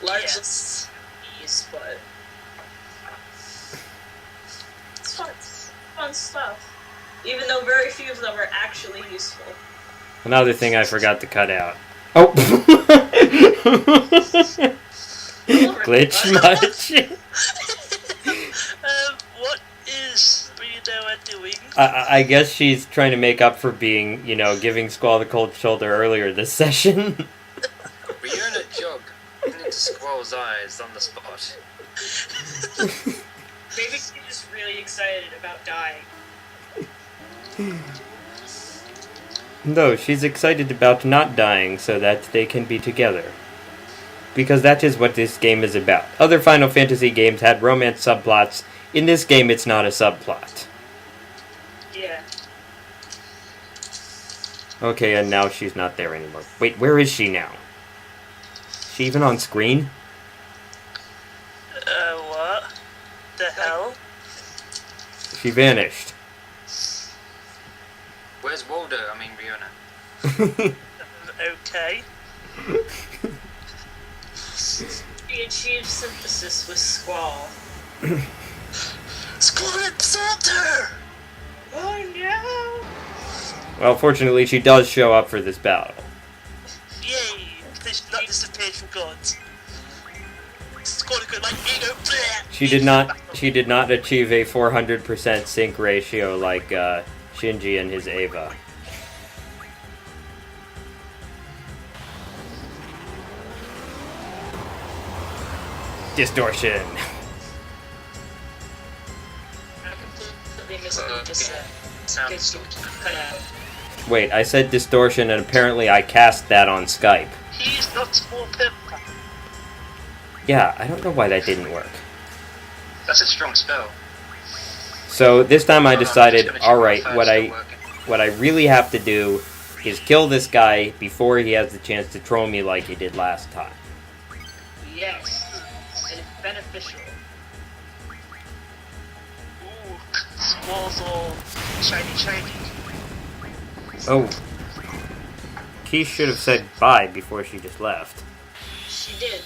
largely ease, but it's fun. It's fun stuff. Even though very few of them are actually useful. Another thing I forgot to cut out. Oh! Glitch much? What is Rinoa doing? I guess she's trying to make up for being, giving Squall the cold shoulder earlier this session. Rinoa jog into Squall's eyes on the spot. Maybe she's just really excited about dying. No, she's excited about not dying so that they can be together. Because that is what this game is about. Other Final Fantasy games had romance subplots. In this game, it's not a subplot. Yeah. Okay, and now she's not there anymore. Wait, where is she now? Is she even on screen? What? The hell? She vanished. Where's Waldo? I mean, Rinoa. Okay. She achieved synthesis with Squall. Squall absorbed her! Oh no! Well, fortunately, she does show up for this battle. Yay! They should not disappear from gods. Squall could like bleh. She did not achieve a 400% sync ratio like Shinji and his Ava. Distortion. Sounds cut out. Wait, I said distortion and apparently I cast that on Skype. He's not small pimp. Yeah, I don't know why that didn't work. That's a strong spell. So this time I decided, Hold on, alright, first, what I really have to do is kill this guy before he has the chance to troll me like he did last time. Yes. And it's beneficial. Ooh, Squall's all shiny. Oh. Keish should have said bye before she just left. She did.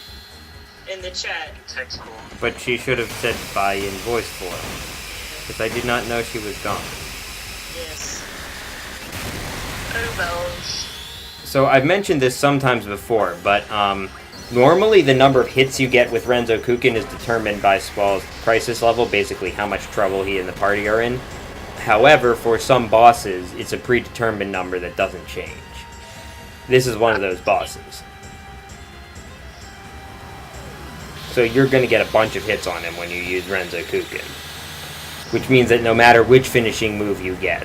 In the chat. Text call. But she should have said bye in voice form. Because I did not know she was gone. Yes. Oh well. So I've mentioned this sometimes before, but normally the number of hits you get with Renzo Kukin is determined by Squall's crisis level, basically how much trouble he and the party are in. However, for some bosses, it's a predetermined number that doesn't change. This is one of those bosses. So you're going to get a bunch of hits on him when you use Renzo Kukin. Which means that no matter which finishing move you get,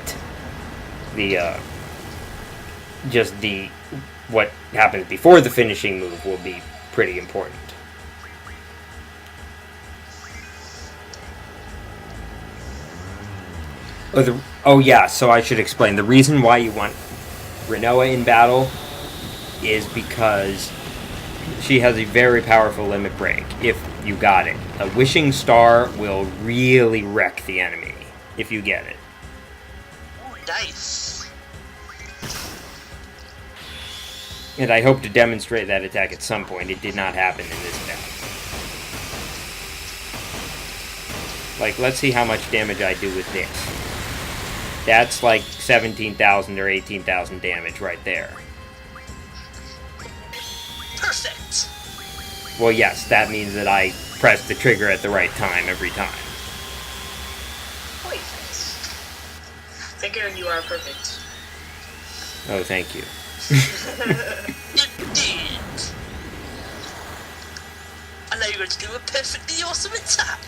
what happens before the finishing move will be pretty important. Oh yeah, so I should explain. The reason why you want Rinoa in battle is because she has a very powerful limit break, if you got it. A wishing star will really wreck the enemy, if you get it. Ooh, nice. And I hope to demonstrate that attack at some point. It did not happen in this battle. Like, let's see how much damage I do with this. That's like 17,000 or 18,000 damage right there. Perfect. Well, yes, that means that I press the trigger at the right time every time. Wait, thanks. Thinking you are perfect. Oh, thank you. Indeed. I know you're going to do a perfectly awesome attack.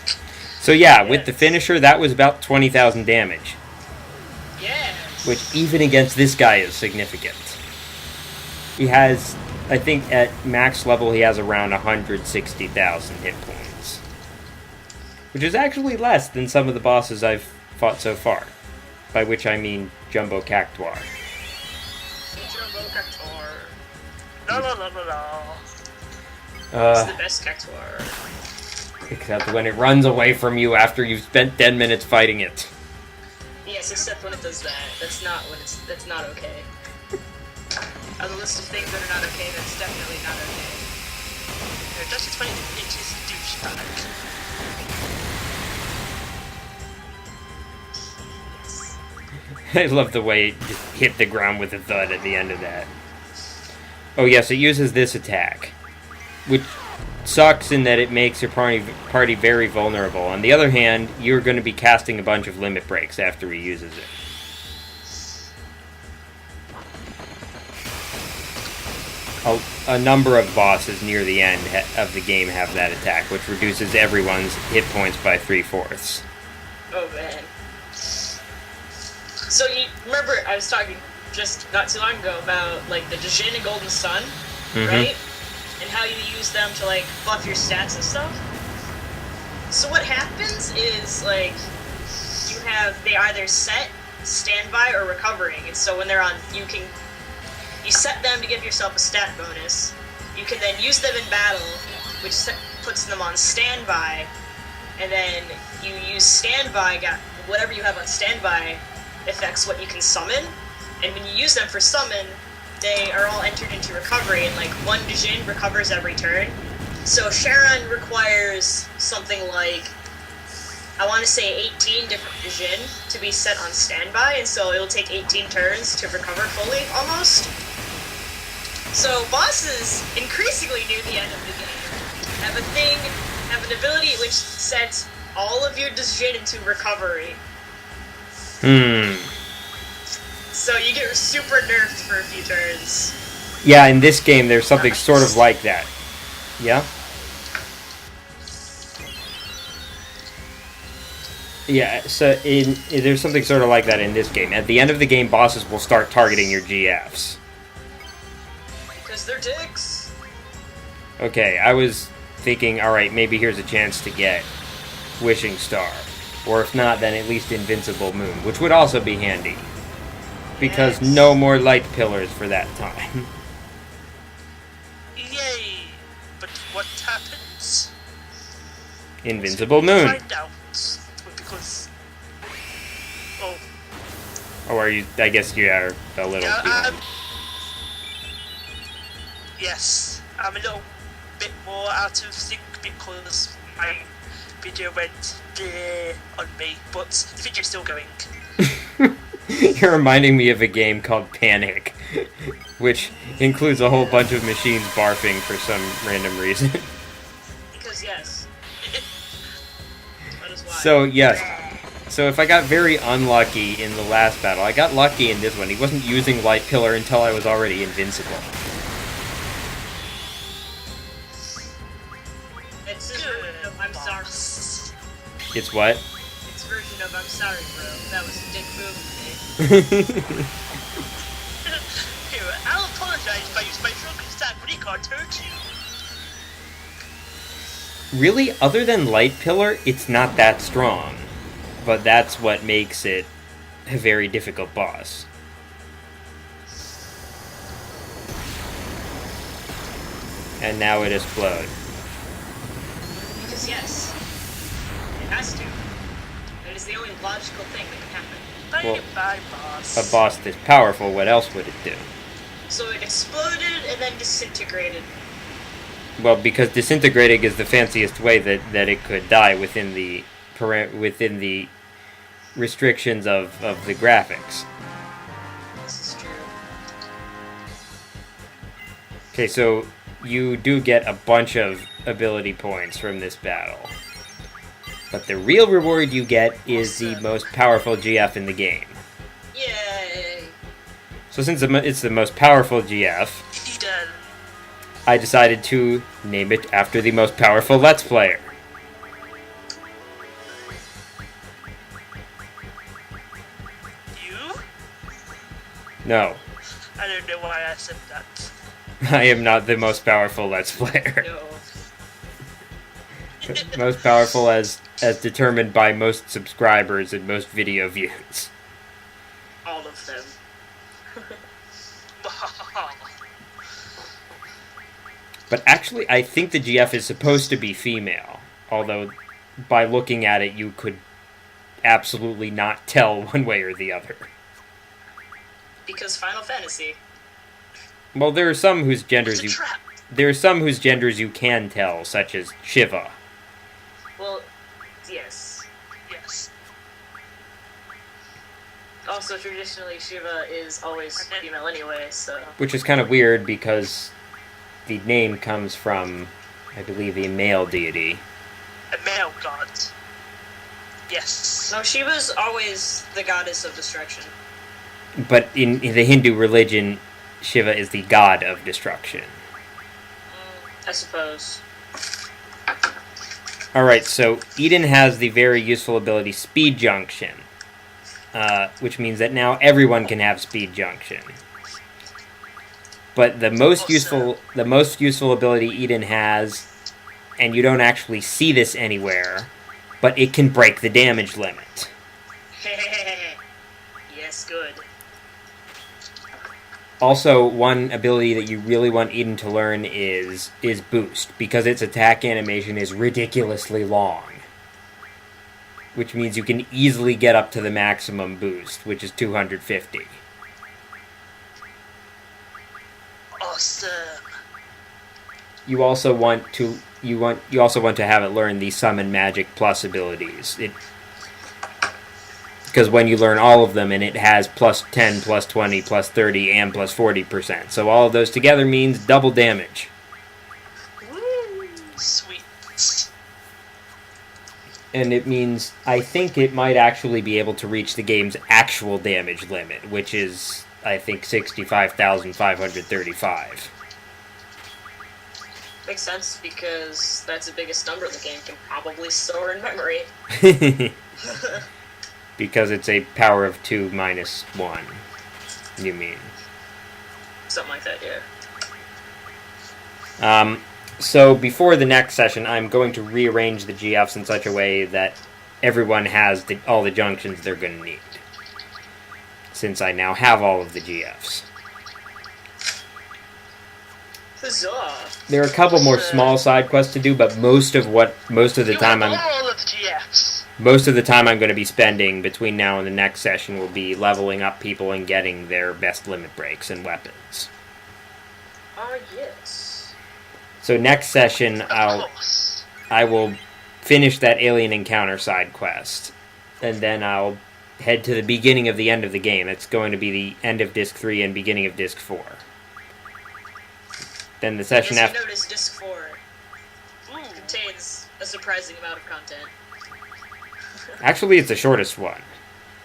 So yeah, with the finisher, that was about 20,000 damage. Yes. Which, even against this guy, is significant. He has, I think, at max level, he has around 160,000 hit points. Which is actually less than some of the bosses I've fought so far. By which I mean Jumbo Cactuar. Jumbo Cactuar. La la la la la. It's the best Cactuar. Except when it runs away from you after you've spent 10 minutes fighting it. Yes, except when it does that. That's not okay. On the list of things that are not okay, that's definitely not okay. It does it when I love the way it just hit the ground with a thud at the end of that. Oh yes, it uses this attack, which sucks in that it makes your party very vulnerable. On the other hand, you're going to be casting a bunch of limit breaks after he uses it. A number of bosses near the end of the game have that attack, which reduces everyone's hit points by 3/4. Oh man. So you remember I was talking just not too long ago about like the Djinn and Golden Sun, right? And how you use them to like buff your stats and stuff. So what happens is like they either set, standby, or recovering, and so when they're on, you set them to give yourself a stat bonus. You can then use them in battle, which puts them on standby, and then you use standby. Whatever you have on standby affects what you can summon, and when you use them for summon, they are all entered into recovery, and like one Djinn recovers every turn. So Sharon requires something like, I want to say 18 different Djinn to be set on standby, and so it'll take 18 turns to recover fully, almost. So bosses, increasingly near the end of the game, have an ability which sets all of your Djinn into recovery. So you get super nerfed for a few turns. Yeah, in this game there's something sort of like that. Yeah? Yeah, so there's something sort of like that in this game. At the end of the game, bosses will start targeting your GFs. Because they're dicks. Okay, I was thinking, alright, maybe here's a chance to get Wishing Star. Or if not, then at least Invincible Moon, which would also be handy. Because Yes. no more light pillars for that time. Yay! But what happens? Invincible Moon. Find out. Because... Oh. Or are you, I guess you are a little Yeah, behind. Yes, I'm a little bit more out of sync because my video went on me, but the video's still going. You're reminding me of a game called Panic, which includes a whole bunch of machines barfing for some random reason. Because yes. That is why. So, yes. So if I got very unlucky in the last battle, I got lucky in this one. He wasn't using Light Pillar until I was already invincible. It's his version of I'm sorry. It's what? It's version of I'm sorry, bro. That was a dick move for me. Here, I'll apologize if I use my drunken stack when he can't hurt you. Really, other than Light Pillar, it's not that strong. But that's what makes it a very difficult boss. And now it explodes. Because yes. It has to. It is the only logical thing that can happen. Well, Bye, boss. A boss this powerful, what else would it do? So it exploded and then disintegrated. Well, because disintegrating is the fanciest way that it could die within the restrictions of the graphics. This is true. Okay, so you do get a bunch of ability points from this battle. But the real reward you get is the most powerful GF in the game. Yay! So since it's the most powerful GF, He done. I decided to name it after the most powerful Let's Player. You? No, I don't know why I said that. I am not the most powerful Let's Player. No. Most powerful as determined by most subscribers and most video views. All of them. But actually, I think the GF is supposed to be female. Although, by looking at it, you could absolutely not tell one way or the other. Because Final Fantasy. Well, there are some whose genders It's a trap. you can tell, such as Shiva. Well, yes. Yes. Also, traditionally, Shiva is always female anyway, so... Which is kind of weird because the name comes from, I believe, a male deity. A male god. Yes. No, Shiva's always the goddess of destruction. But in the Hindu religion, Shiva is the god of destruction. I suppose. Alright, so Eden has the very useful ability Speed Junction, which means that now everyone can have Speed Junction. But the most useful ability Eden has, and you don't actually see this anywhere, but it can break the damage limit. Yes, good. Also, one ability that you really want Eden to learn is Boost, because its attack animation is ridiculously long. Which means you can easily get up to the maximum boost, which is 250. Awesome. You also want to have it learn the Summon Magic Plus abilities. Because when you learn all of them, and it has plus 10, plus 20, plus 30, and plus 40%. So all of those together means double damage. Woo, sweet. And it means, I think it might actually be able to reach the game's actual damage limit, which is, I think, 65,535. Makes sense, because that's the biggest number the game can probably store in memory. Because it's a power of 2 minus 1, you mean. Something like that, yeah. So before the next session, I'm going to rearrange the GFs in such a way that everyone has all the junctions they're going to need. Since I now have all of the GFs. Huzzah! There are a couple more small side quests to do, but most of the time all of the GFs. Most of the time I'm going to be spending between now and the next session will be leveling up people and getting their best limit breaks and weapons. Yes. So next session I will finish that alien encounter side quest, and then I'll head to the beginning of the end of the game. It's going to be the end of Disc 3 and beginning of Disc 4. Then the session after... You notice Disc 4 contains a surprising amount of content. Actually, it's the shortest one.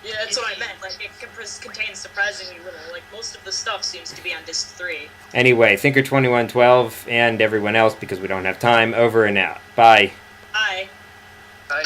Yeah, that's what I meant. Like, it contains surprisingly little. Like, most of the stuff seems to be on Disc 3. Anyway, Thinker2112 and everyone else, because we don't have time, over and out. Bye. Bye. Bye.